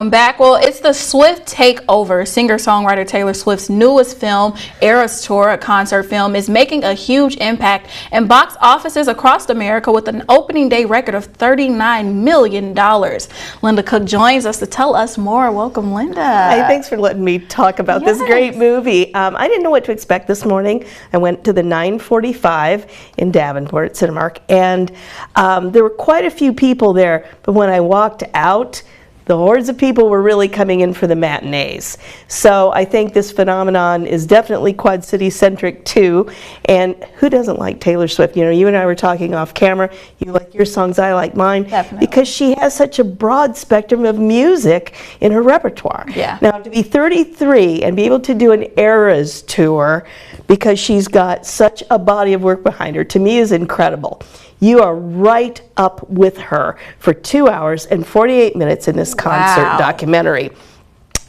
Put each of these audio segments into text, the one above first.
I'm back. Well, it's the Swift Takeover. Singer-songwriter Taylor Swift's newest film, Eras Tour, a concert film, is making a huge impact in box offices across America with an opening day record of $39 million. Linda Cook joins us to tell us more. Welcome, Linda. Hey, thanks for letting me talk about this great movie. I didn't know what to expect this morning. I went to the 9:45 in Davenport, Cinemark, and there were quite a few people there, but when I walked out, the hordes of people were really coming in for the matinees. So I think this phenomenon is definitely Quad City centric too. And who doesn't like Taylor Swift? You know, you and I were talking off camera. You like your songs, I like mine. Definitely. Because she has such a broad spectrum of music in her repertoire. Yeah. Now, to be 33 and be able to do an Eras tour because she's got such a body of work behind her, to me is incredible. You are right up with her for 2 hours and 48 minutes in this concert documentary.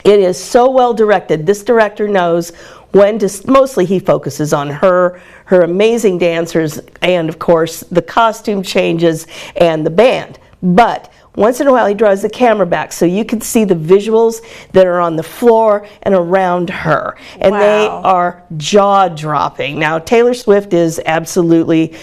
It is so well directed. This director knows when to, mostly he focuses on her amazing dancers, and of course the costume changes and the band. But once in a while he draws the camera back so you can see the visuals that are on the floor and around her. And they are jaw-dropping. Now, Taylor Swift is absolutely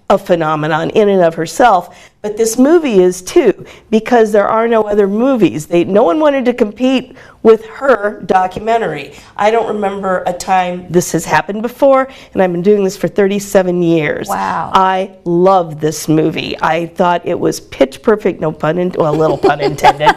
a phenomenon in and of herself, but this movie is too, because there are no other movies. No one wanted to compete with her documentary. I don't remember a time this has happened before, and I've been doing this for 37 years. Wow. I love this movie. I thought it was pitch perfect, no pun intended, well, a little pun intended.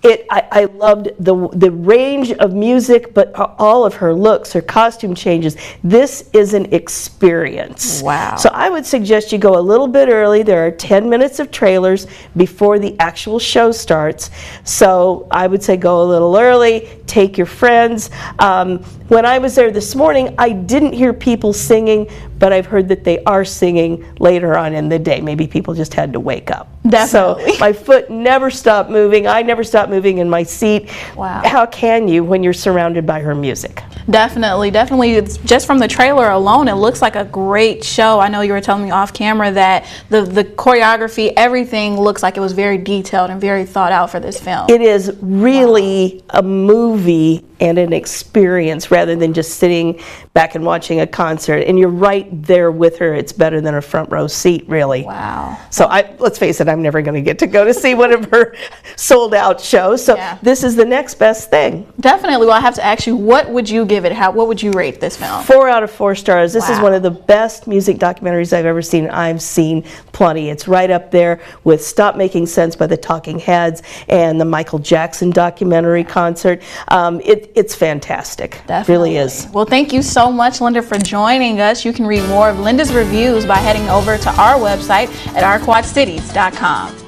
I loved the range of music, but all of her looks, her costume changes. This is an experience. Wow. So I would suggest you go a little bit early. There are 10 minutes of trailers before the actual show starts. So I would say go a little early, take your friends. When I was there this morning, I didn't hear people singing, but I've heard that they are singing later on in the day. Maybe people just had to wake up. Definitely. So my foot never stopped moving. I never stopped moving in my seat. Wow. How can you when you're surrounded by her music? Definitely. It's just from the trailer alone, it looks like a great show. I know you were telling me off camera that the choreography, everything looks like it was very detailed and very thought out for this film. It is really a movie and an experience rather than just sitting back and watching a concert. And you're right there with her. It's better than a front row seat, really. Wow. So let's face it, I'm never going to get to go to see one of her sold out shows. So this is the next best thing. Definitely. Well, I have to ask you, what would you give it? What would you rate this film? 4 out of 4 stars. This is one of the best music documentaries I've ever seen. I've seen plenty. It's right up there with Stop Making Sense by the Talking Heads and the Michael Jackson documentary concert. It's fantastic. Definitely. It really is. Well, thank you so much, Linda, for joining us. You can read more of Linda's reviews by heading over to our website at ourquadcities.com.